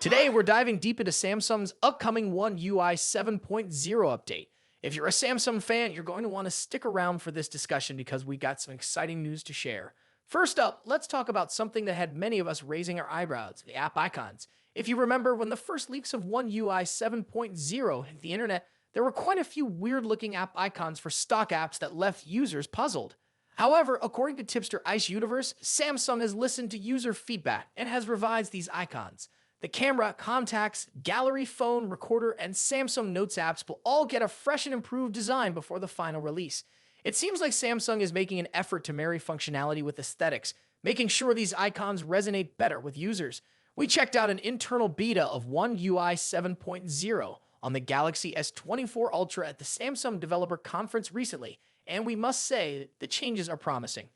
Today, we're diving deep into Samsung's upcoming One UI 7.0 update. If you're a Samsung fan, you're going to want to stick around for this discussion because we got some exciting news to share. First up, let's talk about something that had many of us raising our eyebrows, the app icons. If you remember, when the first leaks of One UI 7.0 hit the internet, there were quite a few weird-looking app icons for stock apps that left users puzzled. However, according to tipster Ice Universe, Samsung has listened to user feedback and has revised these icons. The camera, contacts, gallery, phone, recorder, and Samsung Notes apps will all get a fresh and improved design before the final release. It seems like Samsung is making an effort to marry functionality with aesthetics, making sure these icons resonate better with users. We checked out an internal beta of One UI 7.0 on the Galaxy S24 Ultra at the Samsung Developer Conference recently, and we must say the changes are promising.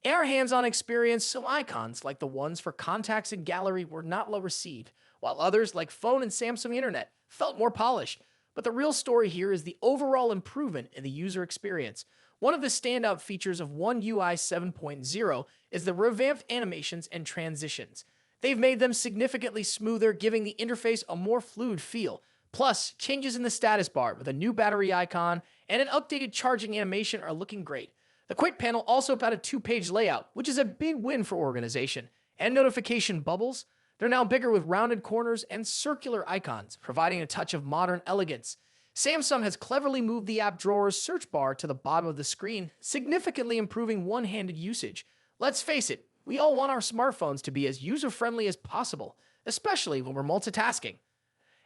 In our hands-on experience, some icons, like the ones for contacts and gallery, were not well received, while others, like phone and Samsung Internet, felt more polished. But the real story here is the overall improvement in the user experience. One of the standout features of One UI 7.0 is the revamped animations and transitions. They've made them significantly smoother, giving the interface a more fluid feel. Plus, changes in the status bar with a new battery icon and an updated charging animation are looking great. The Quick panel also got a two-page layout, which is a big win for organization. And notification bubbles, they're now bigger with rounded corners and circular icons, providing a touch of modern elegance. Samsung has cleverly moved the app drawer's search bar to the bottom of the screen, significantly improving one-handed usage. Let's face it, we all want our smartphones to be as user-friendly as possible, especially when we're multitasking.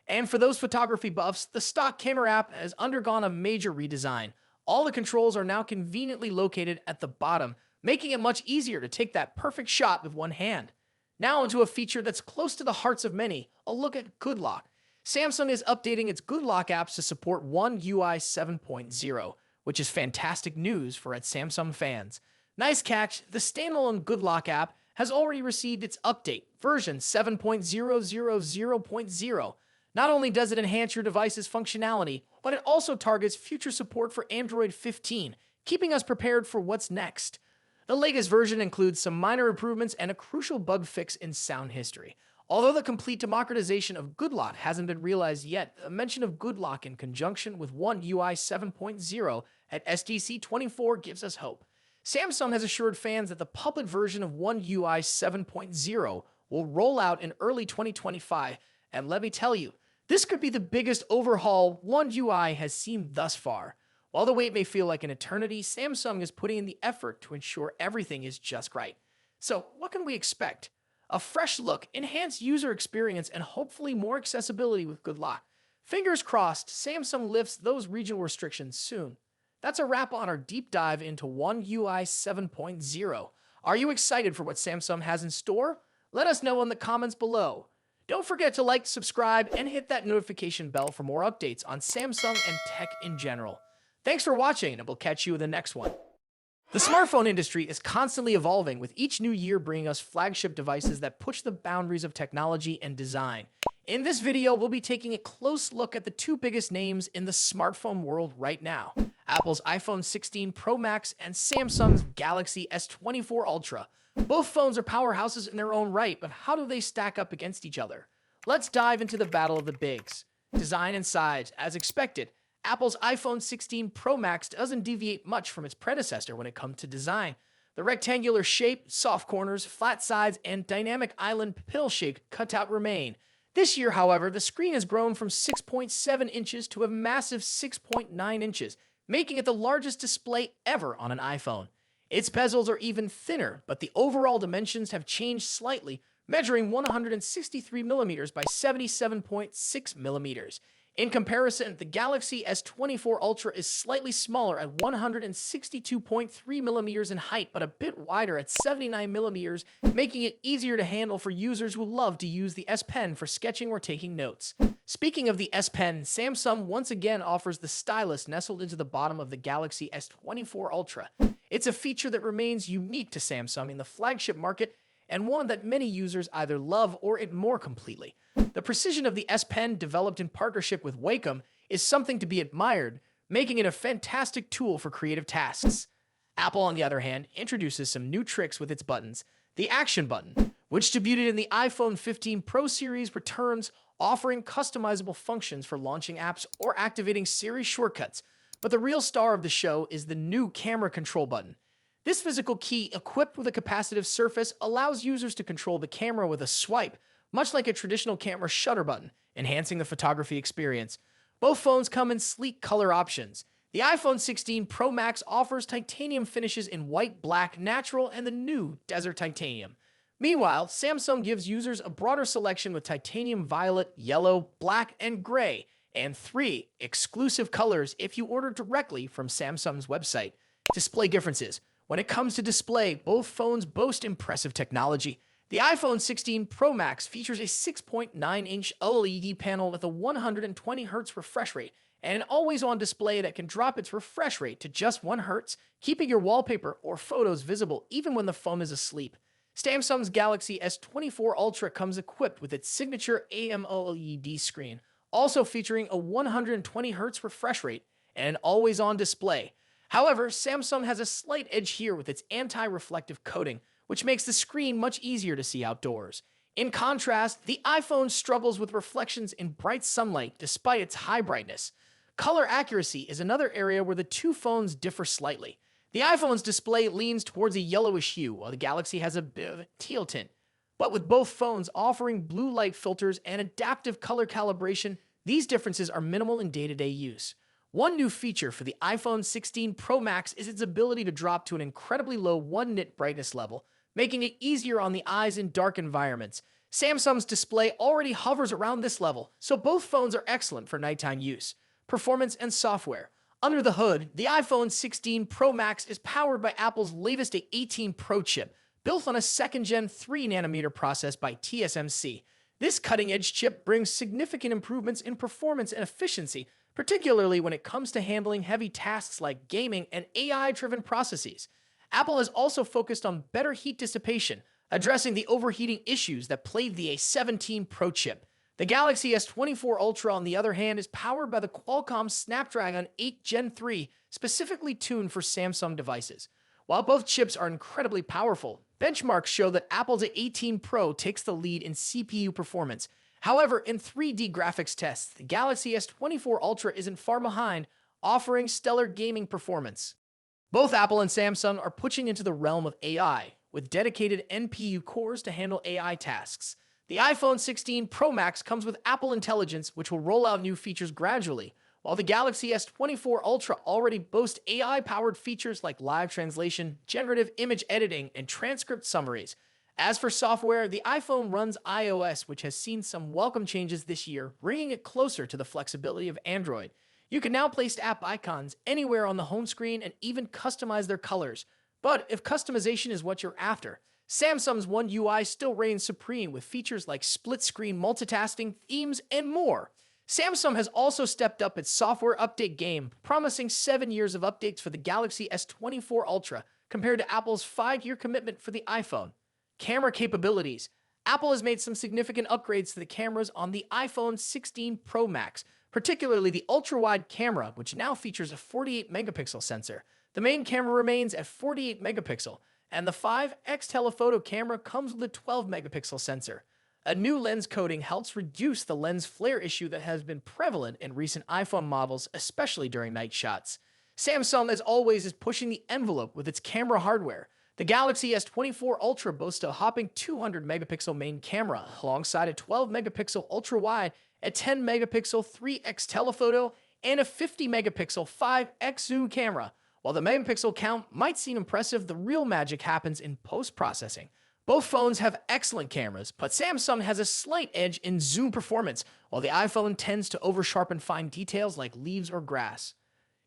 And for those photography buffs, the stock camera app has undergone a major redesign. All the controls are now conveniently located at the bottom, making it much easier to take that perfect shot with one hand. Now into a feature that's close to the hearts of many, a look at Good Lock. Samsung is updating its Good Lock apps to support One UI 7.0, which is fantastic news for its Samsung fans. Nice catch, the standalone Good Lock app has already received its update, version 7.000.0. Not only does it enhance your device's functionality, but it also targets future support for Android 15, keeping us prepared for what's next. The latest version includes some minor improvements and a crucial bug fix in sound history. Although the complete democratization of Good Lock hasn't been realized yet, a mention of Good Lock in conjunction with One UI 7.0 at SDC 24 gives us hope. Samsung has assured fans that the public version of One UI 7.0 will roll out in early 2025, and let me tell you, this could be the biggest overhaul One UI has seen thus far. While the wait may feel like an eternity, Samsung is putting in the effort to ensure everything is just right. So, what can we expect? A fresh look, enhanced user experience, and hopefully more accessibility with Good Lock. Fingers crossed, Samsung lifts those regional restrictions soon. That's a wrap on our deep dive into One UI 7.0. Are you excited for what Samsung has in store? Let us know in the comments below. Don't forget to like, subscribe, and hit that notification bell for more updates on Samsung and tech in general. Thanks for watching, and we'll catch you in the next one. The smartphone industry is constantly evolving, with each new year bringing us flagship devices that push the boundaries of technology and design. In this video, we'll be taking a close look at the two biggest names in the smartphone world right now: Apple's iPhone 16 Pro Max and Samsung's Galaxy S24 Ultra. Both phones are powerhouses in their own right, but how do they stack up against each other? Let's dive into the battle of the bigs. Design and size. As expected, Apple's iPhone 16 Pro Max doesn't deviate much from its predecessor when it comes to design. The rectangular shape, soft corners, flat sides, and dynamic island pill-shaped cutout remain. This year, however, the screen has grown from 6.7 inches to a massive 6.9 inches, making it the largest display ever on an iPhone. Its bezels are even thinner, but the overall dimensions have changed slightly, measuring 163mm by 77.6mm. In comparison, the Galaxy S24 Ultra is slightly smaller at 162.3mm in height, but a bit wider at 79mm, making it easier to handle for users who love to use the S Pen for sketching or taking notes. Speaking of the S Pen, Samsung once again offers the stylus nestled into the bottom of the Galaxy S24 Ultra. It's a feature that remains unique to Samsung in the flagship market, and one that many users either love or ignore completely. The precision of the S Pen, developed in partnership with Wacom, is something to be admired, making it a fantastic tool for creative tasks. Apple, on the other hand, introduces some new tricks with its buttons. The Action button, which debuted in the iPhone 15 Pro series, returns, offering customizable functions for launching apps or activating Siri shortcuts. But the real star of the show is the new camera control button. This physical key, equipped with a capacitive surface, allows users to control the camera with a swipe, much like a traditional camera shutter button, enhancing the photography experience. Both phones come in sleek color options. The iPhone 16 Pro Max offers titanium finishes in white, black, natural, and the new Desert Titanium. Meanwhile, Samsung gives users a broader selection with titanium violet, yellow, black, and gray, and 3 exclusive colors if you order directly from Samsung's website. Display differences. When it comes to display, both phones boast impressive technology. The iPhone 16 Pro Max features a 6.9-inch OLED panel with a 120Hz refresh rate and an always-on display that can drop its refresh rate to just 1 Hz, keeping your wallpaper or photos visible even when the phone is asleep. Samsung's Galaxy S24 Ultra comes equipped with its signature AMOLED screen, also featuring a 120Hz refresh rate and an always-on display. However, Samsung has a slight edge here with its anti-reflective coating, which makes the screen much easier to see outdoors. In contrast, the iPhone struggles with reflections in bright sunlight despite its high brightness. Color accuracy is another area where the two phones differ slightly. The iPhone's display leans towards a yellowish hue, while the Galaxy has a bit of a teal tint. But with both phones offering blue light filters and adaptive color calibration, these differences are minimal in day-to-day use. One new feature for the iPhone 16 Pro Max is its ability to drop to an incredibly low 1 nit brightness level, making it easier on the eyes in dark environments. Samsung's display already hovers around this level, so both phones are excellent for nighttime use. Performance and software. Under the hood, the iPhone 16 Pro Max is powered by Apple's latest A18 Pro chip, built on a second-gen 3nm process by TSMC. This cutting-edge chip brings significant improvements in performance and efficiency, particularly when it comes to handling heavy tasks like gaming and AI-driven processes. Apple has also focused on better heat dissipation, addressing the overheating issues that plagued the A17 Pro chip. The Galaxy S24 Ultra, on the other hand, is powered by the Qualcomm Snapdragon 8 Gen 3, specifically tuned for Samsung devices. While both chips are incredibly powerful, benchmarks show that Apple's A18 Pro takes the lead in CPU performance. However, in 3D graphics tests, the Galaxy S24 Ultra isn't far behind, offering stellar gaming performance. Both Apple and Samsung are pushing into the realm of AI, with dedicated NPU cores to handle AI tasks. The iPhone 16 Pro Max comes with Apple Intelligence, which will roll out new features gradually, while the Galaxy S24 Ultra already boasts AI-powered features like live translation, generative image editing, and transcript summaries. As for software, the iPhone runs iOS, which has seen some welcome changes this year, bringing it closer to the flexibility of Android. You can now place app icons anywhere on the home screen and even customize their colors. But if customization is what you're after, Samsung's One UI still reigns supreme with features like split-screen multitasking, themes, and more. Samsung has also stepped up its software update game, promising 7 years of updates for the Galaxy S24 Ultra, compared to Apple's 5-year commitment for the iPhone. Camera capabilities. Apple has made some significant upgrades to the cameras on the iPhone 16 Pro Max, particularly the ultra-wide camera, which now features a 48-megapixel sensor. The main camera remains at 48 megapixel, and the 5x telephoto camera comes with a 12-megapixel sensor. A new lens coating helps reduce the lens flare issue that has been prevalent in recent iPhone models, especially during night shots. Samsung, as always, is pushing the envelope with its camera hardware. The Galaxy S24 Ultra boasts a hopping 200-megapixel main camera, alongside a 12-megapixel ultra-wide, a 10-megapixel 3x telephoto, and a 50-megapixel 5x zoom camera. While the megapixel count might seem impressive, the real magic happens in post-processing. Both phones have excellent cameras, but Samsung has a slight edge in zoom performance, while the iPhone tends to over-sharpen fine details like leaves or grass.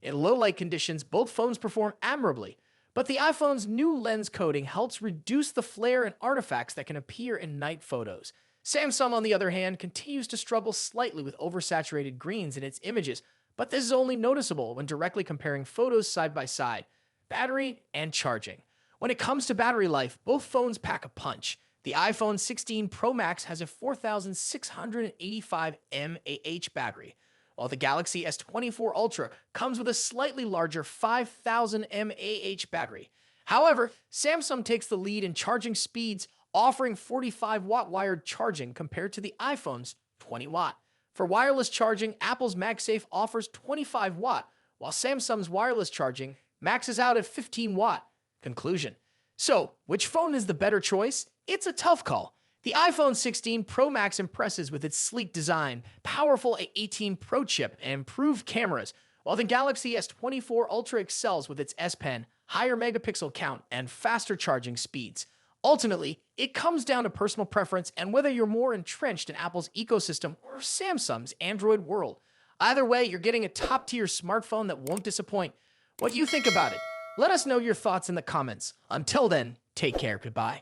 In low-light conditions, both phones perform admirably, but the iPhone's new lens coating helps reduce the flare and artifacts that can appear in night photos. Samsung, on the other hand, continues to struggle slightly with oversaturated greens in its images, but this is only noticeable when directly comparing photos side by side. Battery and charging. When it comes to battery life, both phones pack a punch. The iPhone 16 Pro Max has a 4,685 mAh battery, while the Galaxy S24 Ultra comes with a slightly larger 5,000 mAh battery. However, Samsung takes the lead in charging speeds, offering 45-watt wired charging compared to the iPhone's 20-watt. For wireless charging, Apple's MagSafe offers 25-watt, while Samsung's wireless charging maxes out at 15-watt. Conclusion. So, which phone is the better choice? It's a tough call. The iPhone 16 Pro Max impresses with its sleek design, powerful A18 Pro chip, and improved cameras, while the Galaxy S24 Ultra excels with its S Pen, higher megapixel count, and faster charging speeds. Ultimately, it comes down to personal preference and whether you're more entrenched in Apple's ecosystem or Samsung's Android world. Either way, you're getting a top-tier smartphone that won't disappoint. What do you think about it? Let us know your thoughts in the comments. Until then, take care. Goodbye.